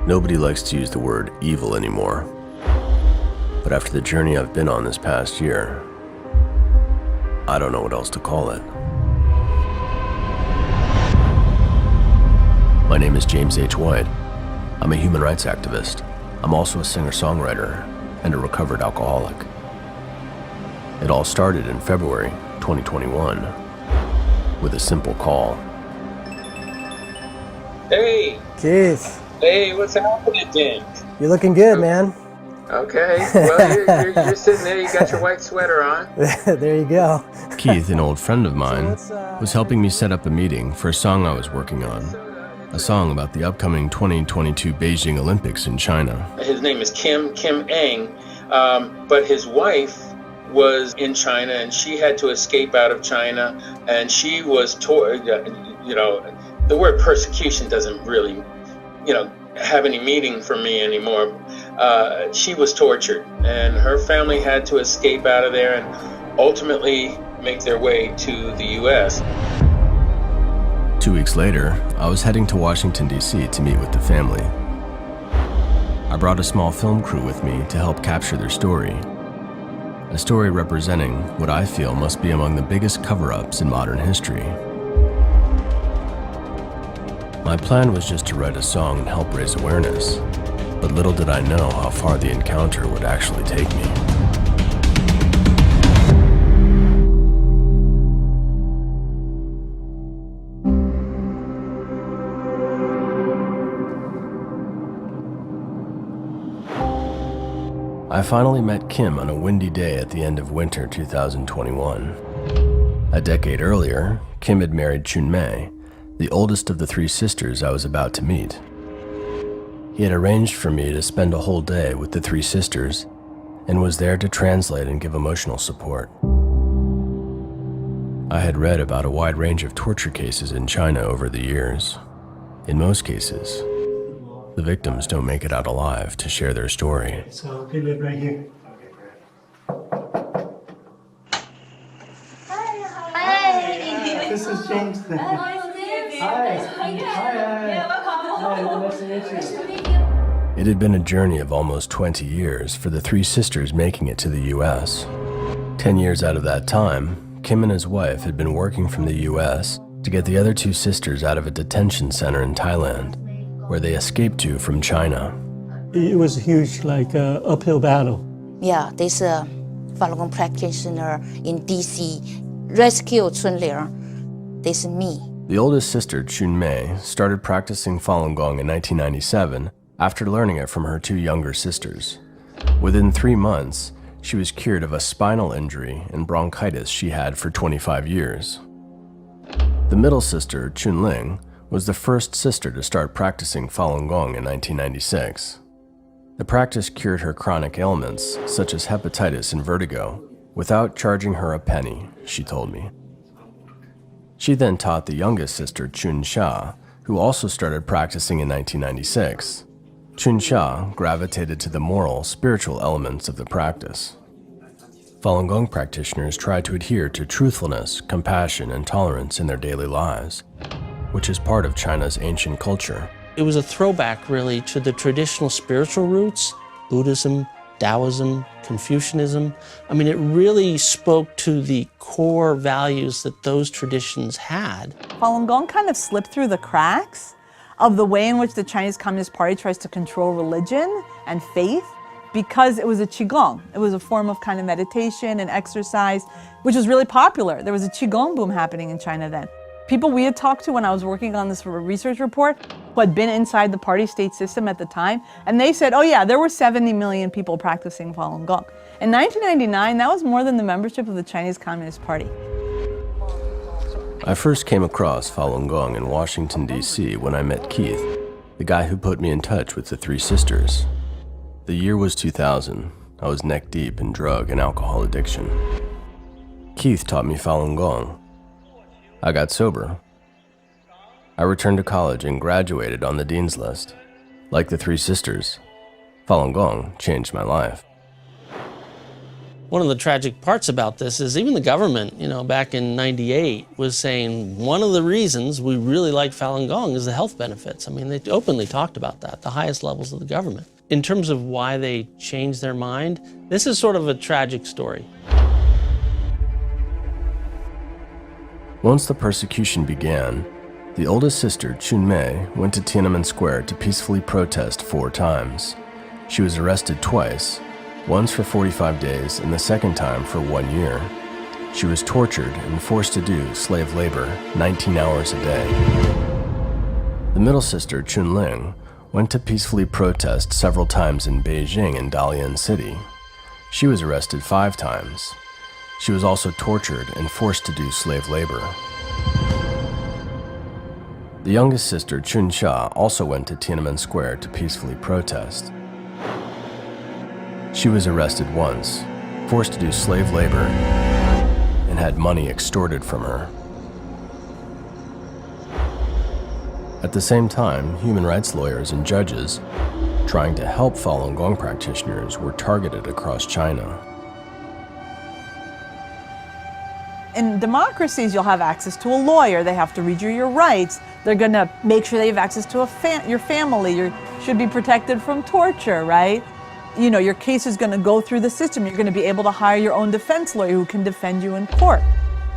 Nobody likes to use the word evil anymore. But after the journey I've been on this past year, I don't know what else to call it. My name is James H. White. I'm a human rights activist. I'm also a singer-songwriter and a recovered alcoholic. It all started in February 2021 with a simple call. Hey! Keith. Hey, what's happening, James? You're looking good, man. Okay, well, you're sitting there, you got your white sweater on. There you go. Keith, an old friend of mine, was helping me set up a meeting for a song I was working on. A song about the upcoming 2022 Beijing Olympics in China. His name is Kim Eng, but his wife was in China and she had to escape out of China, and she was the word persecution doesn't really, have any meaning for me anymore. She was tortured, and her family had to escape out of there and ultimately make their way to the U.S. 2 weeks later, I was heading to Washington, D.C. to meet with the family. I brought a small film crew with me to help capture their story. A story representing what I feel must be among the biggest cover-ups in modern history. My plan was just to write a song and help raise awareness, but little did I know how far the encounter would actually take me. I finally met Kim on a windy day at the end of winter 2021. A decade earlier, Kim had married Chun-mei, the oldest of the 3 sisters I was about to meet. He had arranged for me to spend a whole day with the 3 sisters and was there to translate and give emotional support. I had read about a wide range of torture cases in China over the years. In most cases, the victims don't make it out alive to share their story. So we live right here. Hi. This is James. Hi. Nice to meet you. It had been a journey of almost 20 years for the 3 sisters making it to the U.S. 10 years out of that time, Kim and his wife had been working from the U.S. to get the other 2 sisters out of a detention center in Thailand, where they escaped to from China. It was a huge, uphill battle. Yeah, this Falun Gong practitioner in D.C. rescued Chunlir. This is me. The oldest sister, Chun-mei, started practicing Falun Gong in 1997 after learning it from her 2 younger sisters. Within 3 months, she was cured of a spinal injury and bronchitis she had for 25 years. The middle sister, Chun-ling, was the first sister to start practicing Falun Gong in 1996. The practice cured her chronic ailments, such as hepatitis and vertigo, without charging her a penny, she told me. She then taught the youngest sister, Chun-sha, who also started practicing in 1996. Chun-sha gravitated to the moral, spiritual elements of the practice. Falun Gong practitioners try to adhere to truthfulness, compassion, and tolerance in their daily lives, which is part of China's ancient culture. It was a throwback, really, to the traditional spiritual roots, Buddhism, Taoism, Confucianism. It really spoke to the core values that those traditions had. Falun Gong kind of slipped through the cracks of the way in which the Chinese Communist Party tries to control religion and faith, because it was a Qigong. It was a form of kind of meditation and exercise, which was really popular. There was a Qigong boom happening in China then. People we had talked to when I was working on this research report who had been inside the party state system at the time, and they said, oh yeah, there were 70 million people practicing Falun Gong. In 1999, that was more than the membership of the Chinese Communist Party. I first came across Falun Gong in Washington, D.C. when I met Keith, the guy who put me in touch with the 3 sisters. The year was 2000. I was neck deep in drug and alcohol addiction. Keith taught me Falun Gong. I got sober. I returned to college and graduated on the dean's list. Like the 3 sisters, Falun Gong changed my life. One of the tragic parts about this is even the government, you know, back in '98 was saying one of the reasons we really like Falun Gong is the health benefits. I mean, they openly talked about that, the highest levels of the government. In terms of why they changed their mind, this is sort of a tragic story. Once the persecution began, the oldest sister, Chun-mei, went to Tiananmen Square to peacefully protest 4 times. She was arrested twice, once for 45 days and the second time for 1 year. She was tortured and forced to do slave labor 19 hours a day. The middle sister, Chun-ling, went to peacefully protest several times in Beijing and Dalian City. She was arrested 5 times. She was also tortured and forced to do slave labor. The youngest sister, Chun-cha, also went to Tiananmen Square to peacefully protest. She was arrested once, forced to do slave labor, and had money extorted from her. At the same time, human rights lawyers and judges trying to help Falun Gong practitioners were targeted across China. In democracies, you'll have access to a lawyer. They have to read you your rights. They're gonna make sure they have access to your family. You should be protected from torture, right? You know, your case is gonna go through the system. You're gonna be able to hire your own defense lawyer who can defend you in court.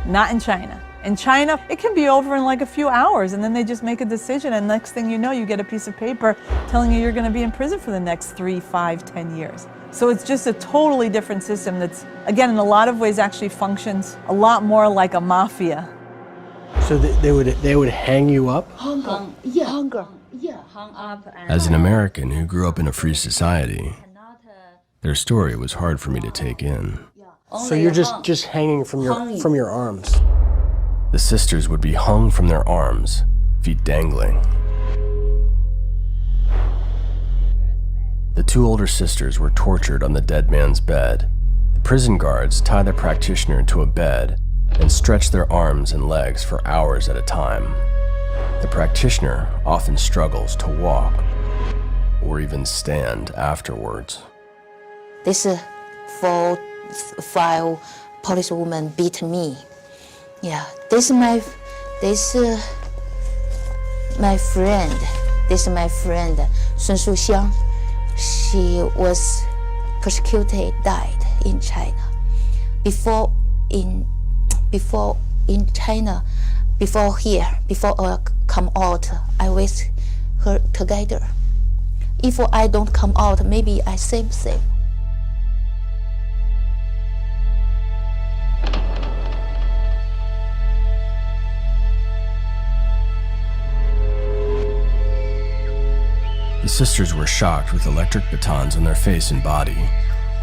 Not in China. In China, it can be over in like a few hours, and then they just make a decision, and next thing you know, you get a piece of paper telling you you're gonna be in prison for the next 3, 5, 10 years. So it's just a totally different system that's, again, in a lot of ways actually functions a lot more like a mafia. So they would hang you up? Hung up. And, As an American who grew up in a free society, their story was hard for me to take in. So you're just hanging from your arms. The sisters would be hung from their arms, feet dangling. The 2 older sisters were tortured on the dead man's bed. The prison guards tied the practitioner to a bed and stretched their arms and legs for hours at a time. The practitioner often struggles to walk or even stand afterwards. this 4-5 policewomen beat me. Yeah, this my friend. This is my friend, Sun Shuxiang. She was persecuted, died in China. Before in China, before I come out, I with her together. If I don't come out, maybe I same. The sisters were shocked with electric batons on their face and body.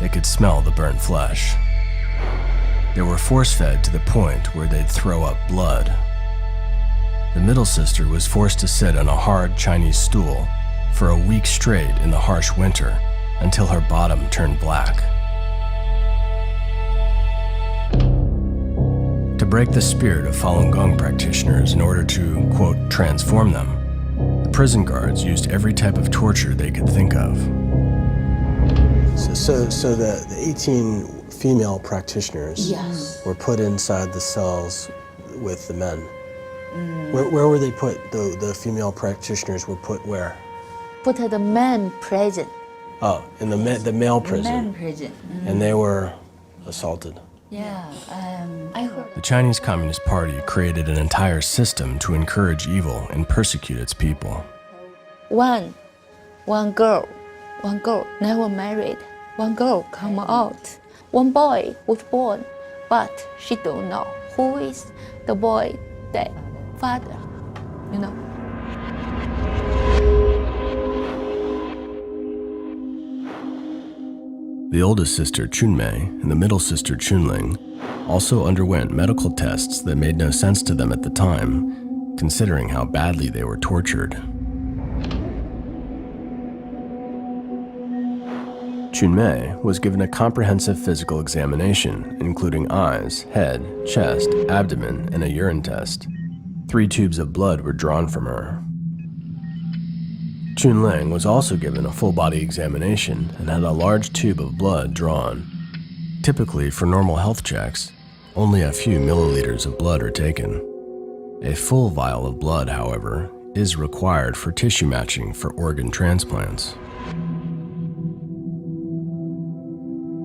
They could smell the burnt flesh. They were force-fed to the point where they'd throw up blood. The middle sister was forced to sit on a hard Chinese stool for a week straight in the harsh winter until her bottom turned black. To break the spirit of Falun Gong practitioners in order to, quote, transform them, the prison guards used every type of torture they could think of. So the 18 female practitioners were put inside the cells with the men. Where were they put? The female practitioners were put where? Put the men prison. Oh, in the male prison. Men prison. And they were assaulted. Yeah, I heard. The Chinese Communist Party created an entire system to encourage evil and persecute its people. One girl never married. One girl come out. One boy was born, but she don't know who is the boy, the father, you know. The oldest sister, Chun-mei, and the middle sister, Chun-ling, also underwent medical tests that made no sense to them at the time, considering how badly they were tortured. Chun-mei was given a comprehensive physical examination, including eyes, head, chest, abdomen, and a urine test. 3 tubes of blood were drawn from her. Chun-ling was also given a full-body examination and had a large tube of blood drawn. Typically, for normal health checks, only a few milliliters of blood are taken. A full vial of blood, however, is required for tissue matching for organ transplants.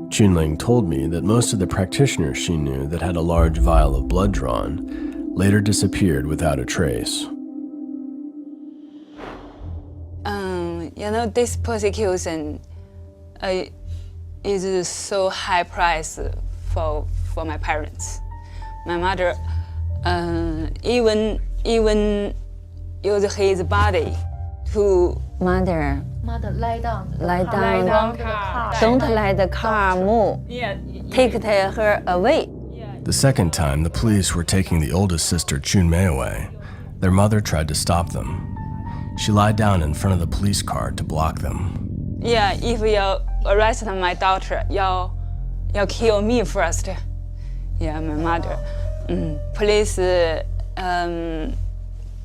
Chunling told me that most of the practitioners she knew that had a large vial of blood drawn later disappeared without a trace. This persecution is so high price for my parents. My mother even use his body to Mother, lie down. Don't let the car move. Take her away. The second time the police were taking the oldest sister Chunmei away, their mother tried to stop them. She lied down in front of the police car to block them. Yeah, if you arrest my daughter, you'll kill me first. Yeah, my mother. Police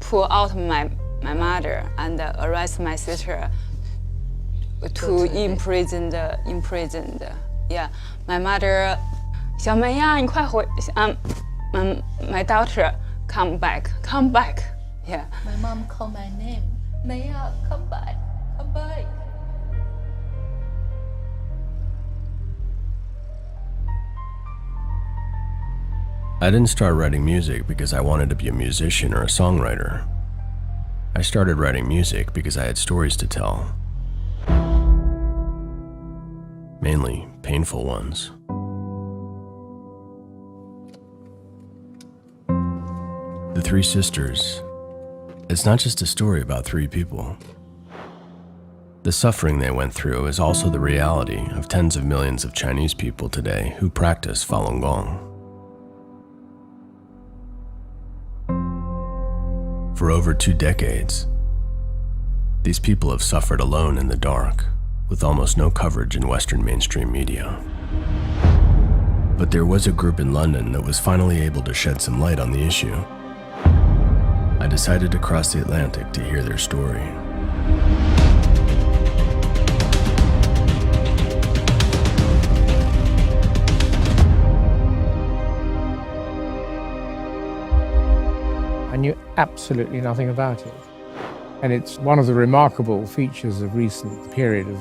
pull out my mother and arrest my sister to imprisoned. Yeah, my mother, 小梅呀，你快回，my daughter, come back. Yeah. My mom called my name. Maya, come back. I didn't start writing music because I wanted to be a musician or a songwriter. I started writing music because I had stories to tell. Mainly painful ones. The Three Sisters. It's not just a story about three people. The suffering they went through is also the reality of tens of millions of Chinese people today who practice Falun Gong. For over 2 decades, these people have suffered alone in the dark, with almost no coverage in Western mainstream media. But there was a group in London that was finally able to shed some light on the issue. I decided to cross the Atlantic to hear their story. I knew absolutely nothing about it. And it's one of the remarkable features of recent period of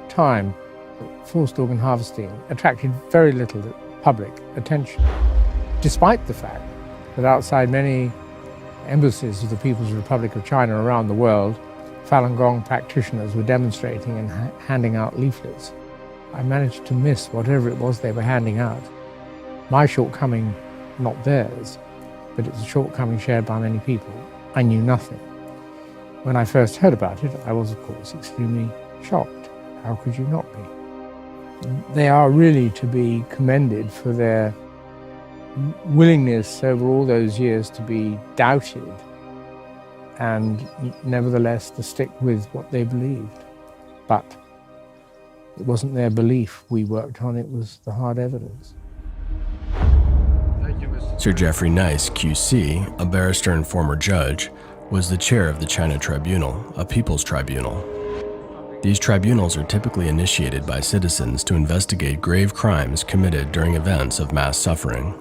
time that forced organ harvesting attracted very little public attention, despite the fact that outside many embassies of the People's Republic of China around the world, Falun Gong practitioners were demonstrating and handing out leaflets. I managed to miss whatever it was they were handing out. My shortcoming, not theirs, but it's a shortcoming shared by many people. I knew nothing. When I first heard about it, I was, of course, extremely shocked. How could you not be? They are really to be commended for their willingness over all those years to be doubted and nevertheless to stick with what they believed. But it wasn't their belief we worked on, it was the hard evidence. Sir Geoffrey Nice, QC, a barrister and former judge, was the chair of the China Tribunal, a people's tribunal. These tribunals are typically initiated by citizens to investigate grave crimes committed during events of mass suffering.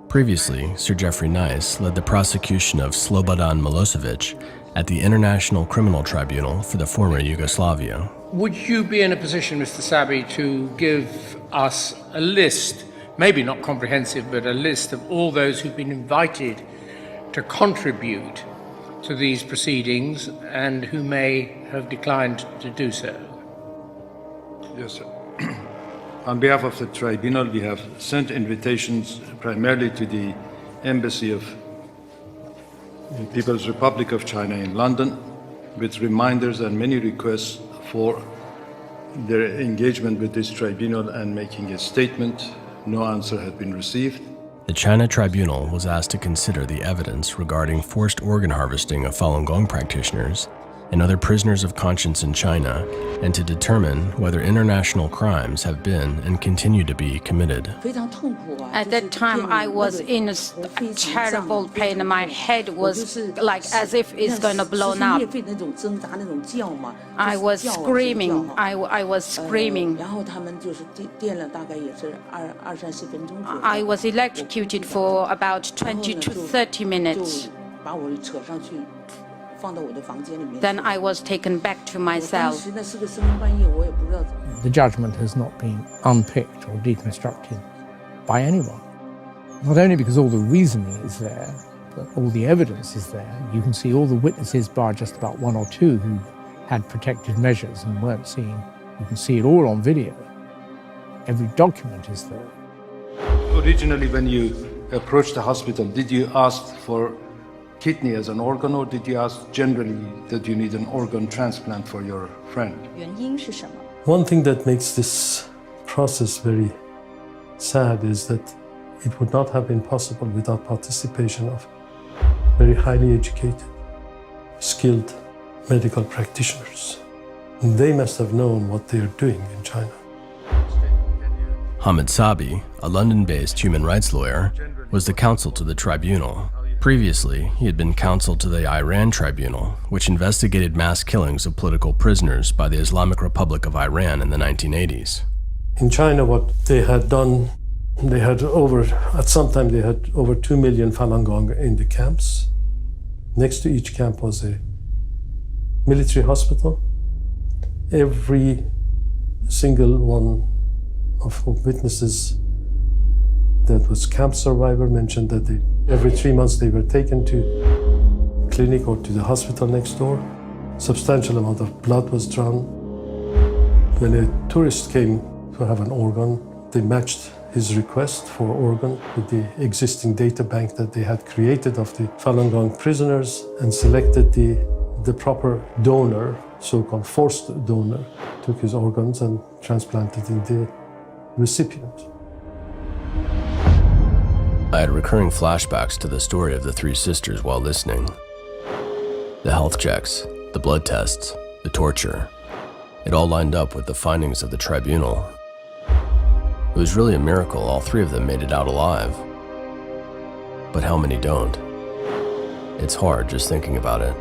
Previously, Sir Geoffrey Nice led the prosecution of Slobodan Milosevic at the International Criminal Tribunal for the former Yugoslavia. Would you be in a position, Mr. Sabi, to give us a list, maybe not comprehensive, but a list of all those who've been invited to contribute to these proceedings and who may have declined to do so? Yes, sir. On behalf of the tribunal, we have sent invitations primarily to the Embassy of the People's Republic of China in London, with reminders and many requests for their engagement with this tribunal and making a statement. No answer had been received. The China Tribunal was asked to consider the evidence regarding forced organ harvesting of Falun Gong practitioners and other prisoners of conscience in China, and to determine whether international crimes have been and continue to be committed. At that time, I was in a terrible pain. My head was like as if it's going to blow up. I was screaming. I was screaming. I was electrocuted for about 20 to 30 minutes. Then I was taken back to my cell. The judgment has not been unpicked or deconstructed by anyone. Not only because all the reasoning is there, but all the evidence is there. You can see all the witnesses, bar just about one or two who had protective measures and weren't seen. You can see it all on video. Every document is there. Originally, when you approached the hospital, did you ask for kidney as an organ, or did you ask generally that you need an organ transplant for your friend? One thing that makes this process very sad is that it would not have been possible without participation of very highly educated, skilled medical practitioners. And they must have known what they're doing in China. Hamid Sabi, a London-based human rights lawyer, was the counsel to the tribunal. Previously, he had been counsel to the Iran Tribunal, which investigated mass killings of political prisoners by the Islamic Republic of Iran in the 1980s. In China, what they had done, at some time they had over 2 million Falun Gong in the camps. Next to each camp was a military hospital. Every single one of witnesses that was camp survivor mentioned that every 3 months they were taken to clinic or to the hospital next door. Substantial amount of blood was drawn. When a tourist came to have an organ, they matched his request for organ with the existing data bank that they had created of the Falun Gong prisoners and selected the proper donor, so-called forced donor, took his organs and transplanted in the recipient. I had recurring flashbacks to the story of the three sisters while listening. The health checks, the blood tests, the torture. It all lined up with the findings of the tribunal. It was really a miracle all three of them made it out alive. But how many don't? It's hard just thinking about it.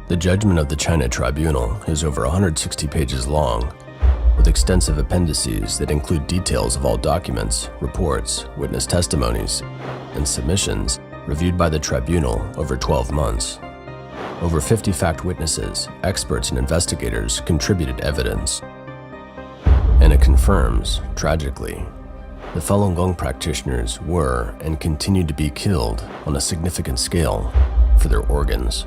The judgment of the China Tribunal is over 160 pages long, with extensive appendices that include details of all documents, reports, witness testimonies, and submissions reviewed by the tribunal over 12 months. Over 50 fact witnesses, experts, and investigators contributed evidence. And it confirms, tragically, the Falun Gong practitioners were and continue to be killed on a significant scale for their organs.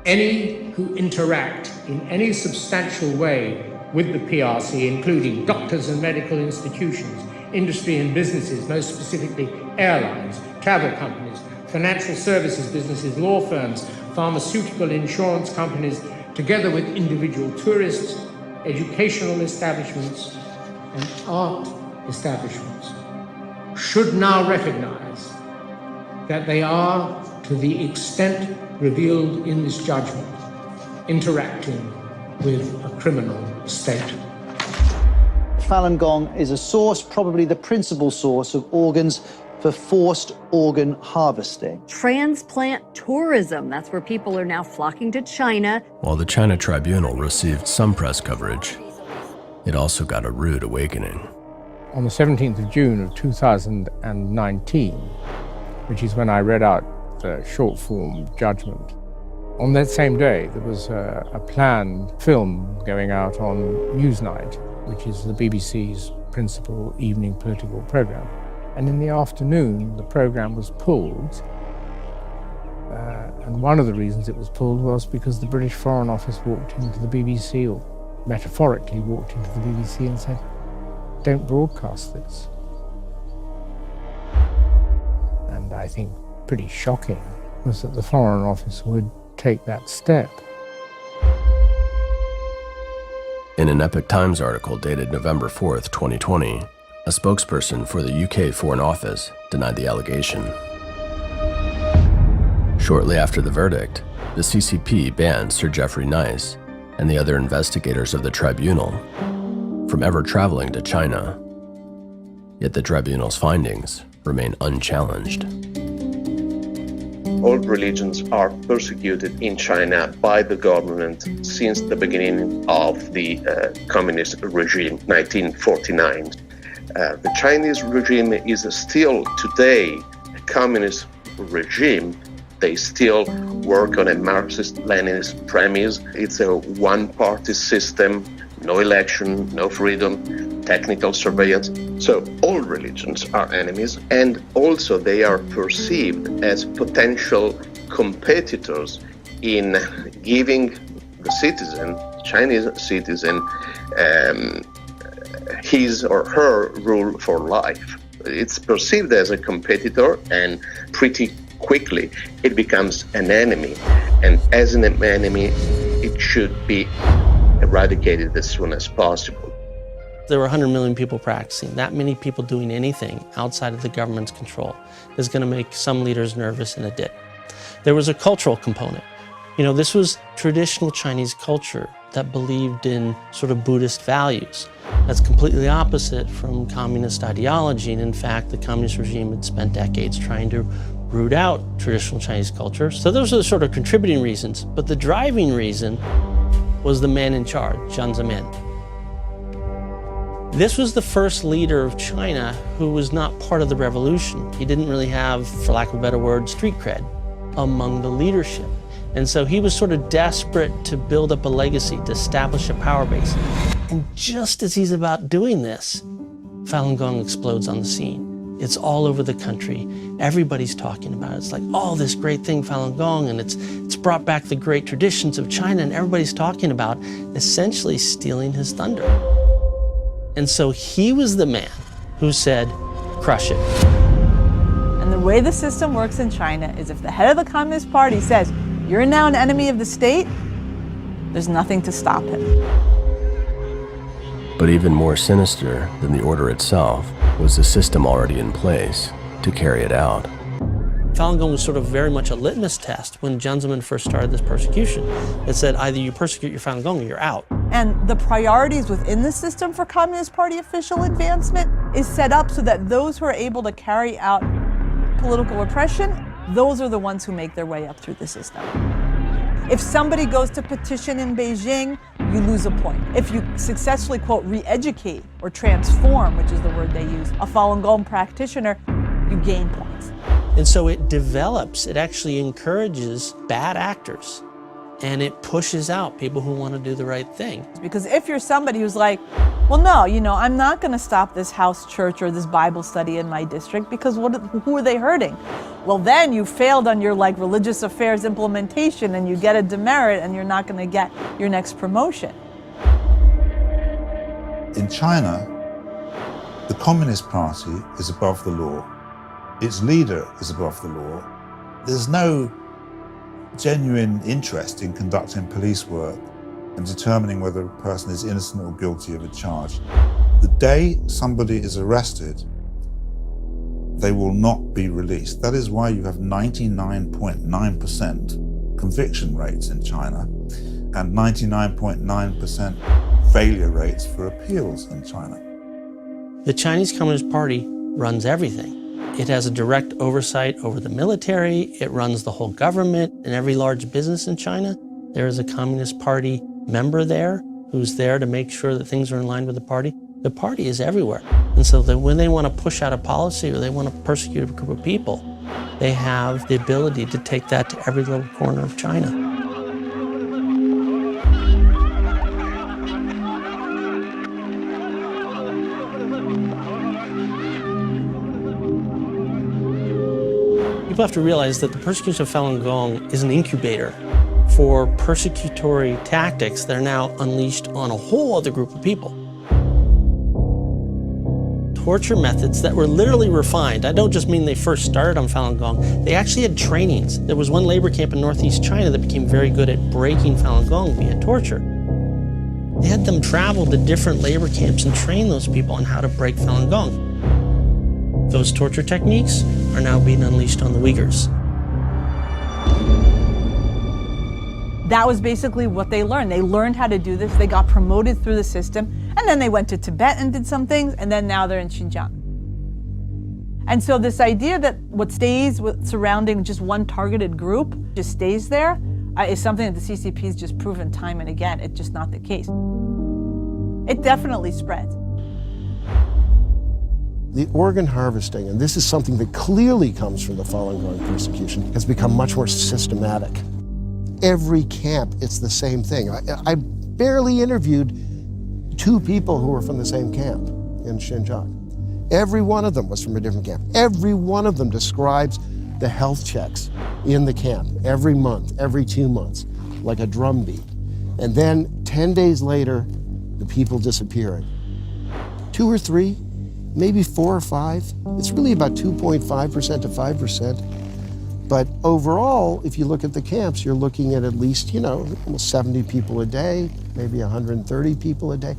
Any who interact in any substantial way with the PRC, including doctors and medical institutions, industry and businesses, most specifically airlines, travel companies, financial services businesses, law firms, pharmaceutical insurance companies, together with individual tourists, educational establishments, and art establishments, should now recognize that they are, to the extent revealed in this judgment, interacting with a criminal state. Falun Gong is a source, probably the principal source, of organs for forced organ harvesting. Transplant tourism, that's where people are now flocking to China. While the China Tribunal received some press coverage, it also got a rude awakening. On the 17th of June of 2019, which is when I read out the short form judgment, on that same day there was a planned film going out on Newsnight, which is the BBC's principal evening political programme. And in the afternoon, the programme was pulled. And one of the reasons it was pulled was because the British Foreign Office walked into the BBC, or metaphorically walked into the BBC and said, "Don't broadcast this." And I think pretty shocking was that the Foreign Office would take that step. In an Epoch Times article dated November 4th, 2020, a spokesperson for the UK Foreign Office denied the allegation. Shortly after the verdict, the CCP banned Sir Geoffrey Nice and the other investigators of the tribunal from ever traveling to China. Yet the tribunal's findings remain unchallenged. All religions are persecuted in China by the government since the beginning of the communist regime, 1949. The Chinese regime is still today a communist regime. They still work on a Marxist-Leninist premise. It's a one-party system, no election, no freedom, technical surveillance. So all religions are enemies, and also they are perceived as potential competitors in giving the citizen, Chinese citizen, his or her rule for life. It's perceived as a competitor, and pretty quickly it becomes an enemy. And as an enemy, it should be eradicated as soon as possible. There were 100 million people practicing. That many people doing anything outside of the government's control is going to make some leaders nervous, and it did. There was a cultural component. You know, this was traditional Chinese culture that believed in sort of Buddhist values. That's completely opposite from communist ideology. And in fact, the communist regime had spent decades trying to root out traditional Chinese culture. So those are the sort of contributing reasons. But the driving reason was the man in charge, Jiang Zemin. This was the first leader of China who was not part of the revolution. He didn't really have, for lack of a better word, street cred among the leadership. And so he was sort of desperate to build up a legacy, to establish a power base. And just as he's about doing this, Falun Gong explodes on the scene. It's all over the country. Everybody's talking about it. It's like, oh, this great thing, Falun Gong, and it's brought back the great traditions of China, and everybody's talking about essentially stealing his thunder. And so he was the man who said, crush it. And the way the system works in China is if the head of the Communist Party says, you're now an enemy of the state, there's nothing to stop him. But even more sinister than the order itself was the system already in place to carry it out. Falun Gong was sort of very much a litmus test when Jiang Zemin first started this persecution. It said either you persecute your Falun Gong or you're out. And the priorities within the system for Communist Party official advancement is set up so that those who are able to carry out political repression, those are the ones who make their way up through the system. If somebody goes to petition in Beijing, you lose a point. If you successfully, quote, re-educate or transform, which is the word they use, a Falun Gong practitioner, you gain points. And so it develops, it actually encourages bad actors, and it pushes out people who want to do the right thing. Because if you're somebody who's like, well, no, you know, I'm not going to stop this house church or this Bible study in my district because who are they hurting? Well, then you failed on your like religious affairs implementation and you get a demerit and you're not going to get your next promotion. In China, the Communist Party is above the law. Its leader is above the law. There's no genuine interest in conducting police work and determining whether a person is innocent or guilty of a charge. The day somebody is arrested, they will not be released. That is why you have 99.9% conviction rates in China and 99.9% failure rates for appeals in China. The Chinese Communist Party runs everything. It has a direct oversight over the military, it runs the whole government, and every large business in China. There is a Communist Party member there who's there to make sure that things are in line with the party. The party is everywhere. And so that when they want to push out a policy or they want to persecute a group of people, they have the ability to take that to every little corner of China. People have to realize that the persecution of Falun Gong is an incubator for persecutory tactics that are now unleashed on a whole other group of people. Torture methods that were literally refined. I don't just mean they first started on Falun Gong. They actually had trainings. There was one labor camp in northeast China that became very good at breaking Falun Gong via torture. They had them travel to different labor camps and train those people on how to break Falun Gong. Those torture techniques are now being unleashed on the Uyghurs. That was basically what they learned. They learned how to do this. They got promoted through the system, and then they went to Tibet and did some things, and then now they're in Xinjiang. And so this idea that what stays surrounding just one targeted group just stays there is something that the CCP has just proven time and again. It's just not the case. It definitely spreads. The organ harvesting, and this is something that clearly comes from the Falun Gong persecution, has become much more systematic. Every camp, it's the same thing. I barely interviewed 2 people who were from the same camp in Xinjiang. Every one of them was from a different camp. Every one of them describes the health checks in the camp every month, every 2 months, like a drumbeat. And then 10 days later, the people disappearing. 2 or 3, maybe 4 or 5. It's really about 2.5% to 5%. But overall, if you look at the camps, you're looking at least, almost 70 people a day, maybe 130 people a day.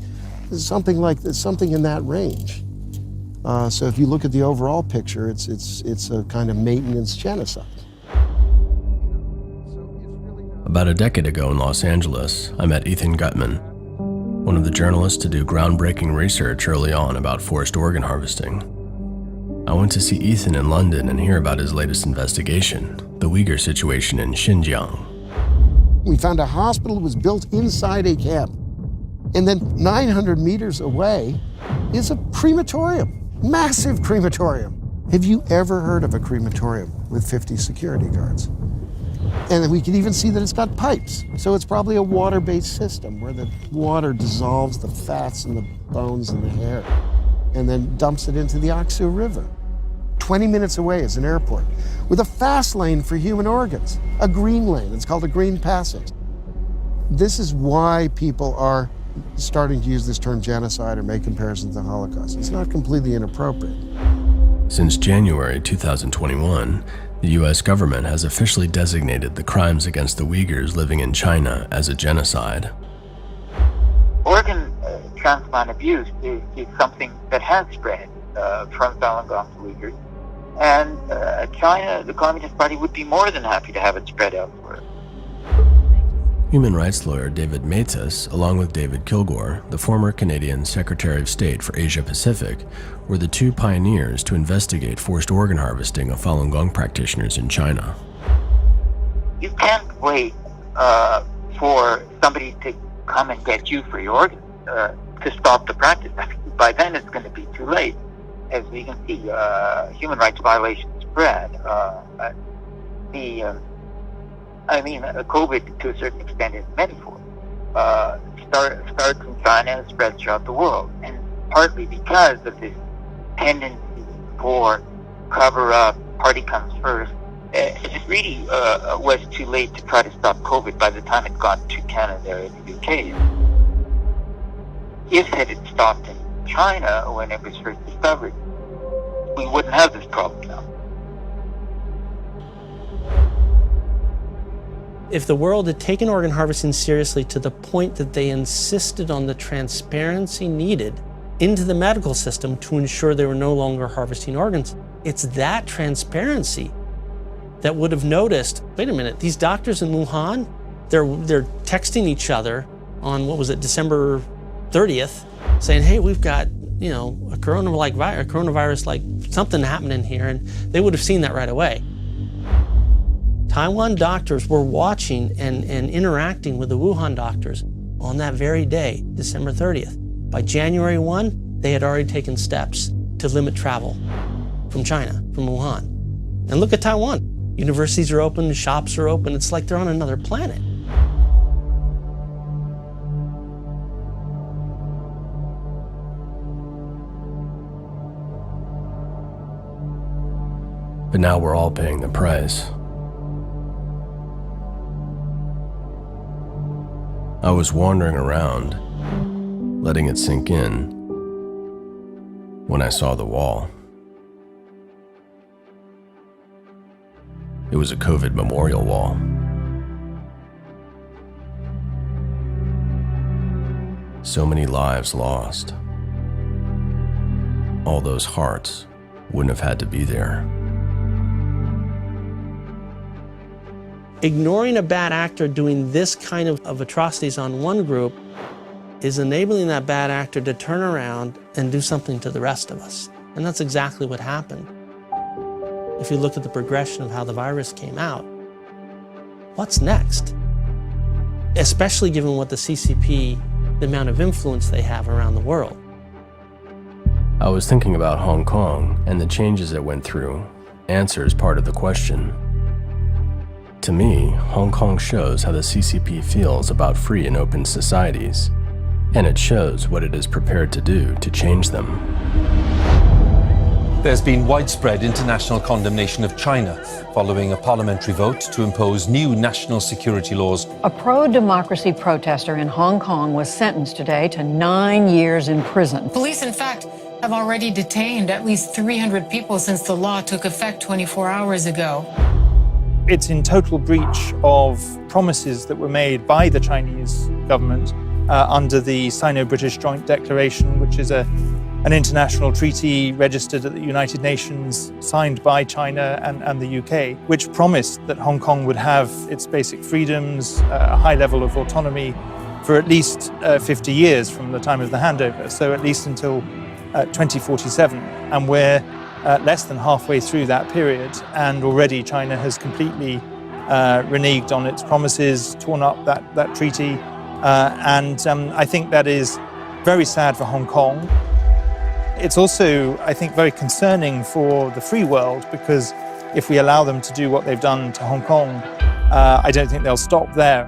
Something like this, something in that range. So if you look at the overall picture, it's a kind of maintenance genocide. About a decade ago in Los Angeles, I met Ethan Gutman, one of the journalists to do groundbreaking research early on about forced organ harvesting. I went to see Ethan in London and hear about his latest investigation, the Uyghur situation in Xinjiang. We found a hospital that was built inside a camp. And then 900 meters away is a crematorium, massive crematorium. Have you ever heard of a crematorium with 50 security guards? And we can even see that it's got pipes. So it's probably a water-based system where the water dissolves the fats and the bones and the hair and then dumps it into the Aksu River. 20 minutes away is an airport with a fast lane for human organs, a green lane. It's called a green passage. This is why people are starting to use this term genocide or make comparisons to the Holocaust. It's not completely inappropriate. Since January 2021, the US government has officially designated the crimes against the Uyghurs living in China as a genocide. Organ transplant abuse is something that has spread from Falun Gong to Uyghurs. And China, the Communist Party, would be more than happy to have it spread elsewhere. Human rights lawyer David Matas, along with David Kilgore, the former Canadian Secretary of State for Asia Pacific, were the 2 pioneers to investigate forced organ harvesting of Falun Gong practitioners in China. You can't wait for somebody to come and get you for your organs to stop the practice. By then it's going to be too late. As we can see, human rights violations spread. COVID to a certain extent is metaphor. Starts in China and spreads throughout the world, and partly because of this tendency for cover-up, party comes first. It really was too late to try to stop COVID by the time it got to Canada and the UK. If it had stopped in China when it was first discovered, we wouldn't have this problem now. If the world had taken organ harvesting seriously to the point that they insisted on the transparency needed into the medical system to ensure they were no longer harvesting organs, it's that transparency that would have noticed, wait a minute, these doctors in Wuhan, they're texting each other on, December 30th, saying, hey, we've got, a coronavirus, like something happening here, and they would have seen that right away. Taiwan doctors were watching and interacting with the Wuhan doctors on that very day, December 30th. By January 1, they had already taken steps to limit travel from China, from Wuhan. And look at Taiwan. Universities are open, shops are open. It's like they're on another planet. But now we're all paying the price. I was wandering around, letting it sink in, when I saw the wall. It was a COVID memorial wall. So many lives lost. All those hearts wouldn't have had to be there. Ignoring a bad actor doing this kind of atrocities on one group is enabling that bad actor to turn around and do something to the rest of us. And that's exactly what happened. If you look at the progression of how the virus came out, what's next? Especially given what the CCP, the amount of influence they have around the world. I was thinking about Hong Kong and the changes it went through answers part of the question. To me, Hong Kong shows how the CCP feels about free and open societies, and it shows what it is prepared to do to change them. There's been widespread international condemnation of China following a parliamentary vote to impose new national security laws. A pro-democracy protester in Hong Kong was sentenced today to 9 years in prison. Police, in fact, have already detained at least 300 people since the law took effect 24 hours ago. It's in total breach of promises that were made by the Chinese government under the Sino-British Joint Declaration, which is an international treaty registered at the United Nations, signed by China and the UK, which promised that Hong Kong would have its basic freedoms, a high level of autonomy for at least 50 years from the time of the handover, so at least until 2047. And we're less than halfway through that period, and already China has completely reneged on its promises, torn up that treaty, and I think that is very sad for Hong Kong. It's also, I think, very concerning for the free world, because if we allow them to do what they've done to Hong Kong, I don't think they'll stop there.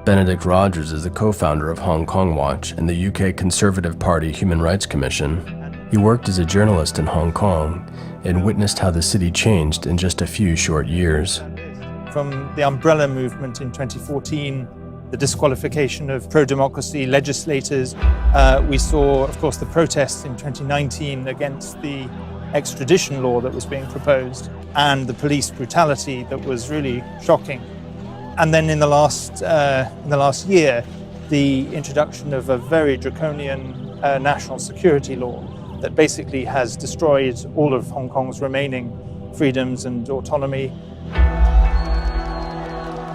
Benedict Rogers is the co-founder of Hong Kong Watch and the UK Conservative Party Human Rights Commission. He worked as a journalist in Hong Kong and witnessed how the city changed in just a few short years. From the umbrella movement in 2014, the disqualification of pro-democracy legislators, we saw, of course, the protests in 2019 against the extradition law that was being proposed, and the police brutality that was really shocking. And then in the last year, the introduction of a very draconian national security law that basically has destroyed all of Hong Kong's remaining freedoms and autonomy.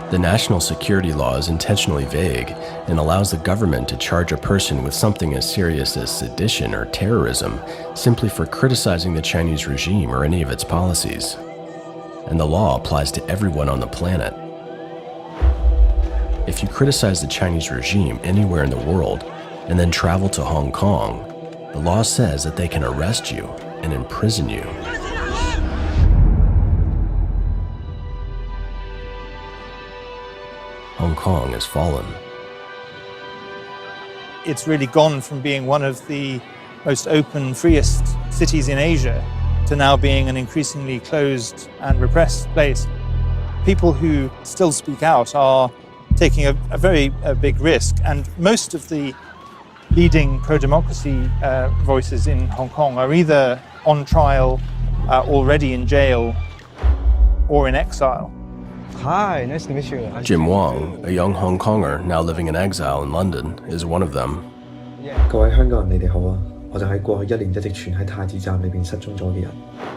The national security law is intentionally vague and allows the government to charge a person with something as serious as sedition or terrorism simply for criticizing the Chinese regime or any of its policies. And the law applies to everyone on the planet. If you criticize the Chinese regime anywhere in the world and then travel to Hong Kong, the law says that they can arrest you and imprison you. Hong Kong has fallen. It's really gone from being one of the most open, freest cities in Asia to now being an increasingly closed and repressed place. People who still speak out are taking a very big risk, and most of the leading pro-democracy voices in Hong Kong are either on trial, already in jail, or in exile. Hi, nice to meet you. Jim Wong, a young Hong Konger now living in exile in London, is one of them. 各位香港人，你哋好啊！我就係過去1年一直存喺太子站裏邊失蹤咗嘅人。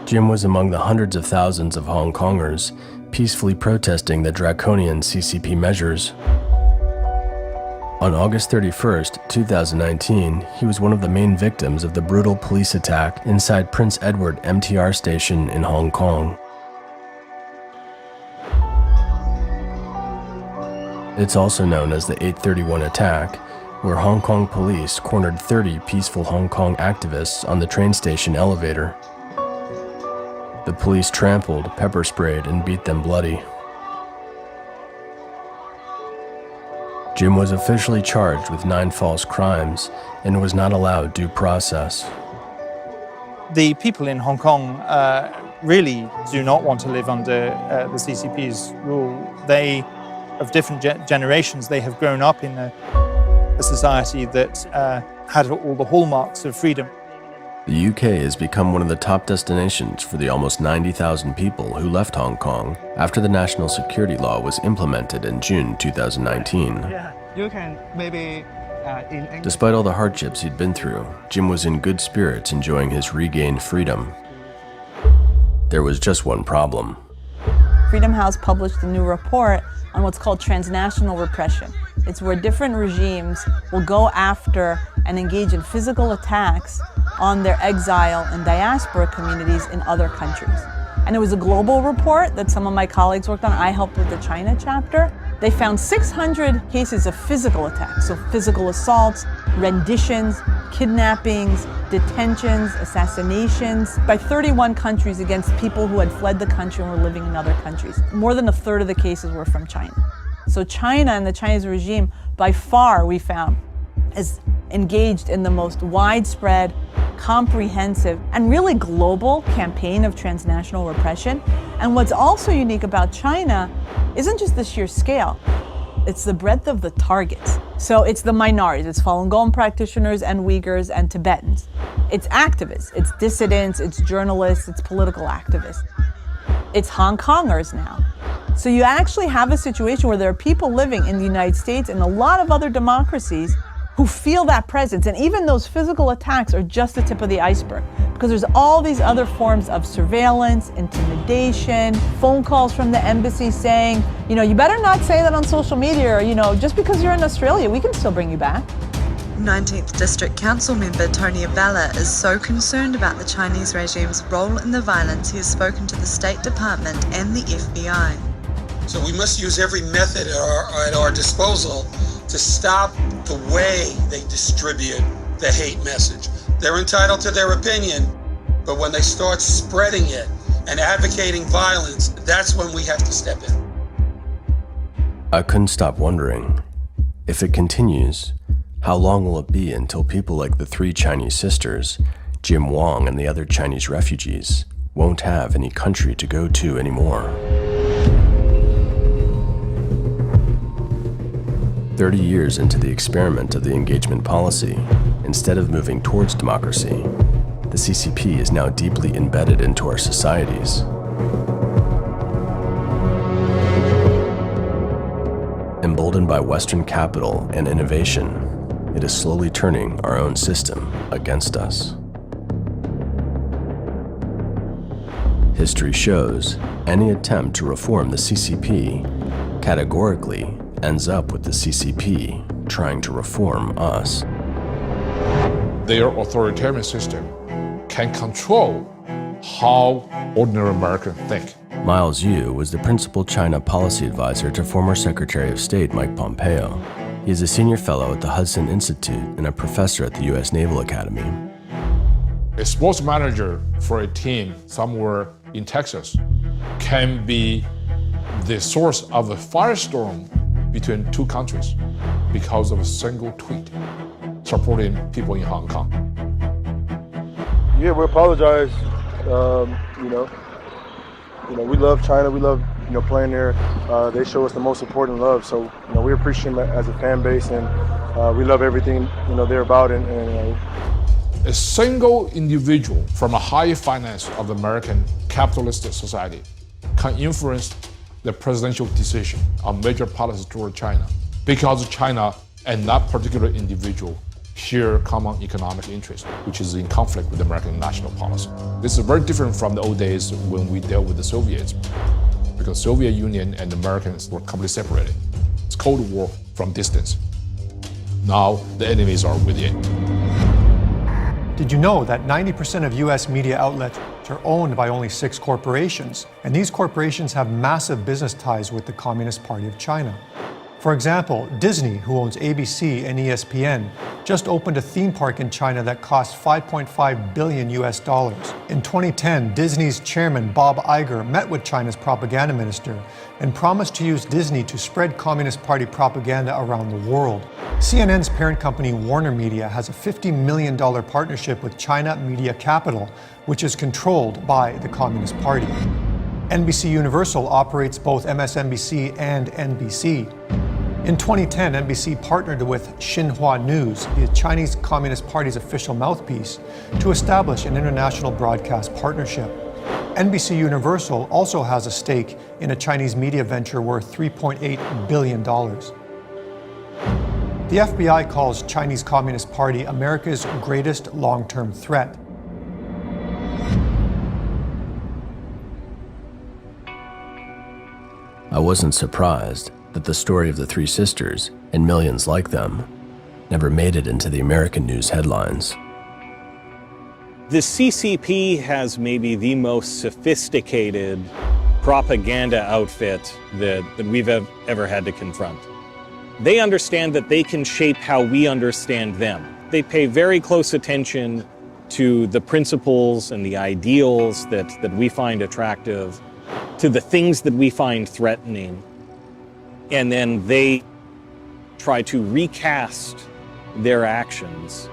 Jim was among the hundreds of thousands of Hong Kongers peacefully protesting the draconian CCP measures. On August 31st, 2019, he was one of the main victims of the brutal police attack inside Prince Edward MTR station in Hong Kong. It's also known as the 831 attack, where Hong Kong police cornered 30 peaceful Hong Kong activists on the train station elevator. The police trampled, pepper sprayed, and beat them bloody. Jim was officially charged with 9 false crimes and was not allowed due process. The people in Hong Kong really do not want to live under the CCP's rule. They, of different generations, they have grown up in a society that had all the hallmarks of freedom. The UK has become one of the top destinations for the almost 90,000 people who left Hong Kong after the national security law was implemented in June 2019. Yeah, you can maybe in English. Despite all the hardships he'd been through, Jim was in good spirits enjoying his regained freedom. There was just one problem. Freedom House published a new report on what's called transnational repression. It's where different regimes will go after and engage in physical attacks on their exile and diaspora communities in other countries. And it was a global report that some of my colleagues worked on. I helped with the China chapter. They found 600 cases of physical attacks, so physical assaults, renditions, kidnappings, detentions, assassinations by 31 countries against people who had fled the country and were living in other countries. More than a third of the cases were from China. So China and the Chinese regime, by far, we found, is engaged in the most widespread, comprehensive, and really global campaign of transnational repression. And what's also unique about China isn't just the sheer scale, it's the breadth of the targets. So it's the minorities, it's Falun Gong practitioners and Uyghurs and Tibetans. It's activists, it's dissidents, it's journalists, it's political activists. It's Hong Kongers now. So you actually have a situation where there are people living in the United States and a lot of other democracies who feel that presence. And even those physical attacks are just the tip of the iceberg, because there's all these other forms of surveillance, intimidation, phone calls from the embassy saying, you know, you better not say that on social media, or, you know, just because you're in Australia, we can still bring you back. 19th District Council member Tony Avella is so concerned about the Chinese regime's role in the violence he has spoken to the State Department and the FBI. So we must use every method at our disposal to stop the way they distribute the hate message. They're entitled to their opinion, but when they start spreading it and advocating violence, that's when we have to step in. I couldn't stop wondering, if it continues, how long will it be until people like the 3 Chinese sisters, Jim Wang and the other Chinese refugees, won't have any country to go to anymore? 30 years into the experiment of the engagement policy, instead of moving towards democracy, the CCP is now deeply embedded into our societies. Emboldened by Western capital and innovation, it is slowly turning our own system against us. History shows any attempt to reform the CCP categorically ends up with the CCP trying to reform us. Their authoritarian system can control how ordinary Americans think. Miles Yu was the principal China policy advisor to former Secretary of State Mike Pompeo. He is a senior fellow at the Hudson Institute and a professor at the U.S. Naval Academy. A sports manager for a team somewhere in Texas can be the source of a firestorm between 2 countries because of a single tweet supporting people in Hong Kong. Yeah, we apologize. We love China. We love, playing there. They show us the most support and love. So, we appreciate them as a fan base, and we love everything, they're about. A single individual from a high finance of the American capitalist society can influence the presidential decision on major policies toward China, because China and that particular individual share common economic interest, which is in conflict with American national policy. This is very different from the old days when we dealt with the Soviets, because Soviet Union and Americans were completely separated. It's Cold War from distance. Now the enemies are within. Did you know that 90% of US media outlets are owned by only 6 corporations? And these corporations have massive business ties with the Communist Party of China. For example, Disney, who owns ABC and ESPN, just opened a theme park in China that cost $5.5 billion US. In 2010, Disney's chairman Bob Iger met with China's propaganda minister and promised to use Disney to spread Communist Party propaganda around the world. CNN's parent company Warner Media has a $50 million partnership with China Media Capital, which is controlled by the Communist Party. NBC Universal operates both MSNBC and NBC. In 2010, NBC partnered with Xinhua News, the Chinese Communist Party's official mouthpiece, to establish an international broadcast partnership. NBC Universal also has a stake in a Chinese media venture worth $3.8 billion. The FBI calls Chinese Communist Party America's greatest long-term threat. I wasn't surprised. that the story of the three sisters, and millions like them, never made it into the American news headlines. The CCP has maybe the most sophisticated propaganda outfit that we've ever had to confront. They understand that they can shape how we understand them. They pay very close attention to the principles and the ideals that we find attractive, to the things that we find threatening, and then they try to recast their actions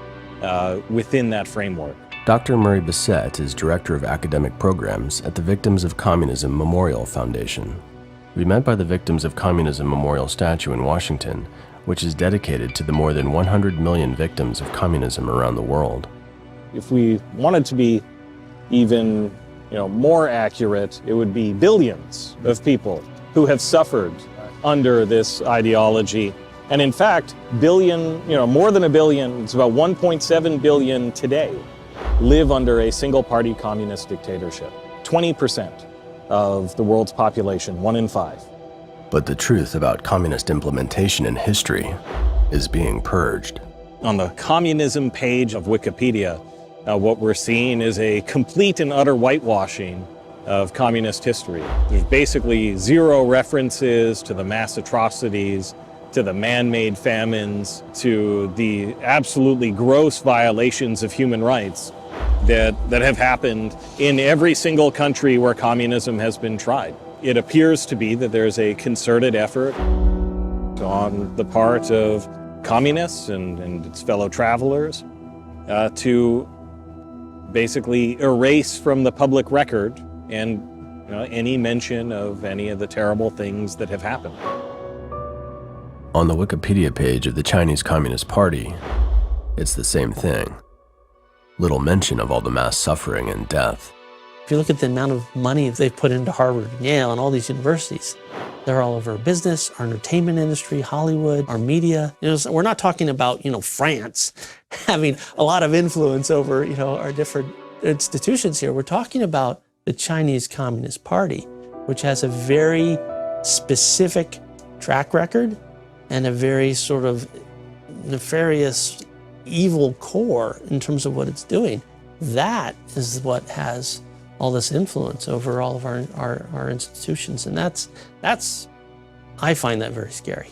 within that framework. Dr. Murray Bissett is Director of Academic Programs at the Victims of Communism Memorial Foundation. We met by the Victims of Communism Memorial statue in Washington, which is dedicated to the more than 100 million victims of communism around the world. If we wanted to be even more accurate, it would be billions of people who have suffered under this ideology. And in fact, more than a billion, it's about 1.7 billion today, live under a single-party communist dictatorship. 20% of the world's population, 1 in 5. But the truth about communist implementation in history is being purged. On the communism page of Wikipedia, what we're seeing is a complete and utter whitewashing of communist history. There's basically zero references to the mass atrocities, to the man-made famines, to the absolutely gross violations of human rights that have happened in every single country where communism has been tried. It appears to be that there's a concerted effort on the part of communists and its fellow travelers to basically erase from the public record and any mention of any of the terrible things that have happened. On the Wikipedia page of the Chinese Communist Party, it's the same thing. Little mention of all the mass suffering and death. If you look at the amount of money they've put into Harvard and Yale and all these universities, they're all over our business, our entertainment industry, Hollywood, our media. So we're not talking about, France having a lot of influence over, our different institutions here. We're talking about the Chinese Communist Party, which has a very specific track record and a very sort of nefarious, evil core in terms of what it's doing. That is what has all this influence over all of our institutions. And that's I find that very scary.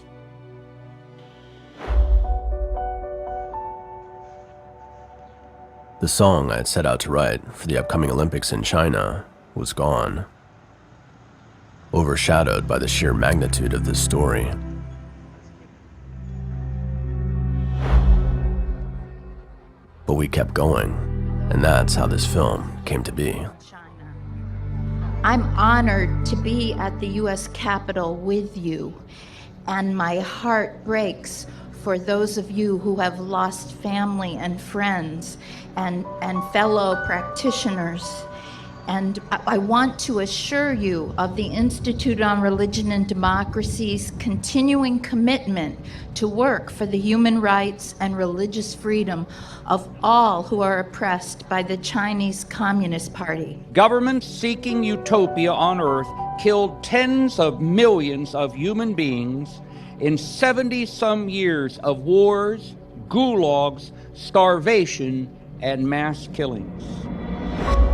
The song I had set out to write for the upcoming Olympics in China was gone, overshadowed by the sheer magnitude of this story. But we kept going, and that's how this film came to be. I'm honored to be at the U.S. Capitol with you, and my heart breaks for those of you who have lost family and friends and fellow practitioners. And I want to assure you of the Institute on Religion and Democracy's continuing commitment to work for the human rights and religious freedom of all who are oppressed by the Chinese Communist Party. Governments seeking utopia on Earth killed tens of millions of human beings in 70-some years of wars, gulags, starvation, and mass killings.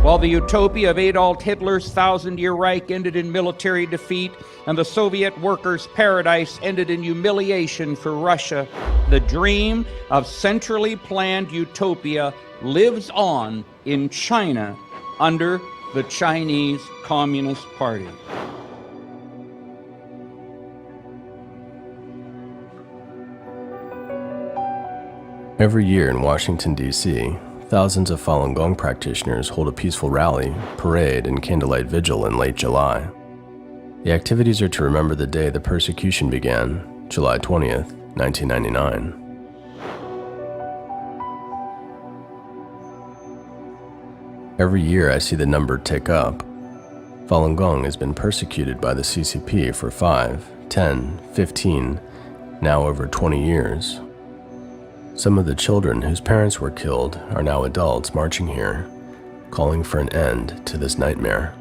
While the utopia of Adolf Hitler's 1,000-year Reich ended in military defeat and the Soviet workers' paradise ended in humiliation for Russia, the dream of centrally planned utopia lives on in China under the Chinese Communist Party. Every year in Washington, D.C., thousands of Falun Gong practitioners hold a peaceful rally, parade, and candlelight vigil in late July. The activities are to remember the day the persecution began, July 20th, 1999. Every year I see the number tick up. Falun Gong has been persecuted by the CCP for 5, 10, 15, now over 20 years. Some of the children whose parents were killed are now adults marching here, calling for an end to this nightmare.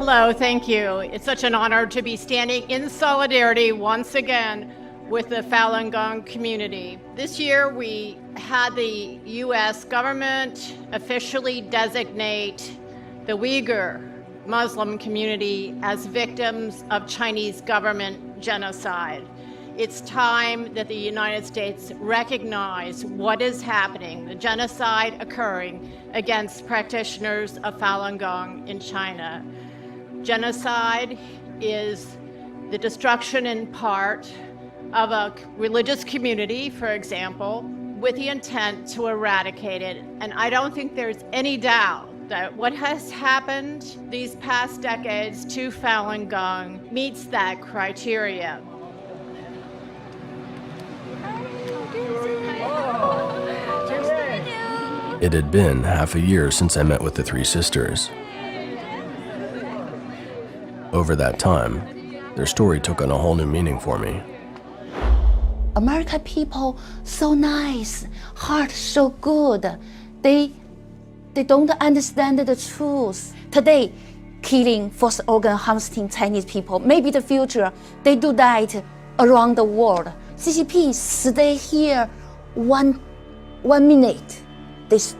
Hello, thank you. It's such an honor to be standing in solidarity once again with the Falun Gong community. This year we had the US government officially designate the Uyghur Muslim community as victims of Chinese government genocide. It's time that the United States recognize what is happening, the genocide occurring against practitioners of Falun Gong in China. Genocide is the destruction in part of a religious community, for example, with the intent to eradicate it. And I don't think there's any doubt that what has happened these past decades to Falun Gong meets that criteria. It had been half a year since I met with the three sisters. Over that time, their story took on a whole new meaning for me. American people so nice, heart so good. They don't understand the truth. Today, killing, forced organ harvesting Chinese people. Maybe the future they do that around the world. CCP stay here one minute. This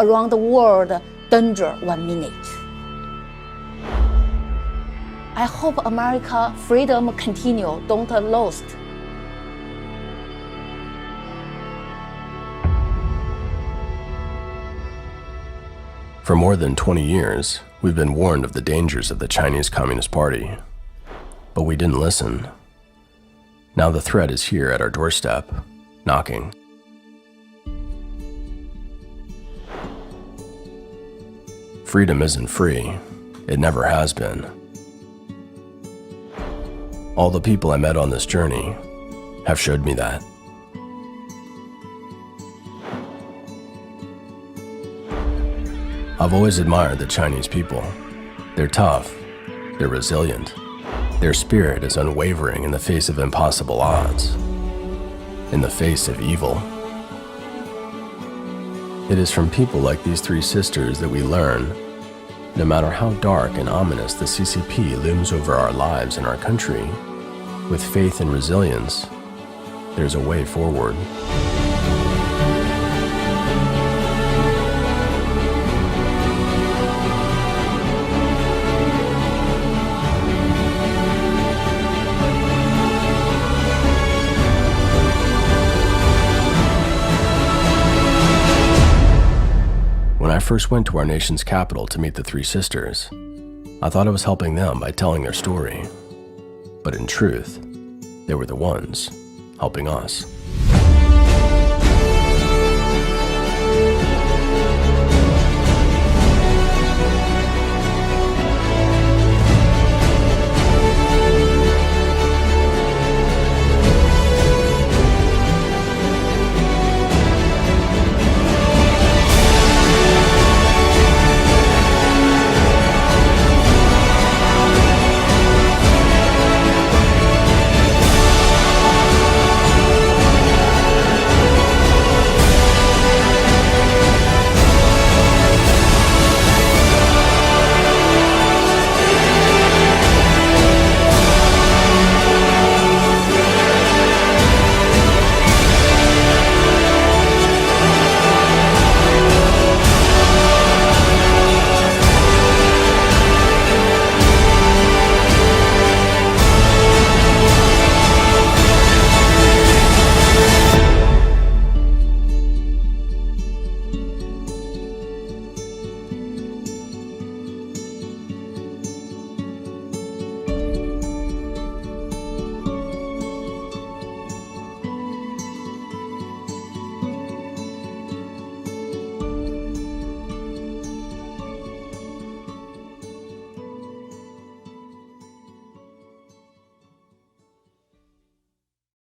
around the world danger 1 minute. I hope America freedom continue, don't lost. For more than 20 years, we've been warned of the dangers of the Chinese Communist Party, but we didn't listen. Now the threat is here at our doorstep, knocking. Freedom isn't free. It never has been. All the people I met on this journey have showed me that. I've always admired the Chinese people. They're tough, they're resilient. Their spirit is unwavering in the face of impossible odds, in the face of evil. It is from people like these three sisters that we learn, no matter how dark and ominous the CCP looms over our lives and our country, with faith and resilience, there's a way forward. When I first went to our nation's capital to meet the three sisters, I thought I was helping them by telling their story. But in truth, they were the ones helping us.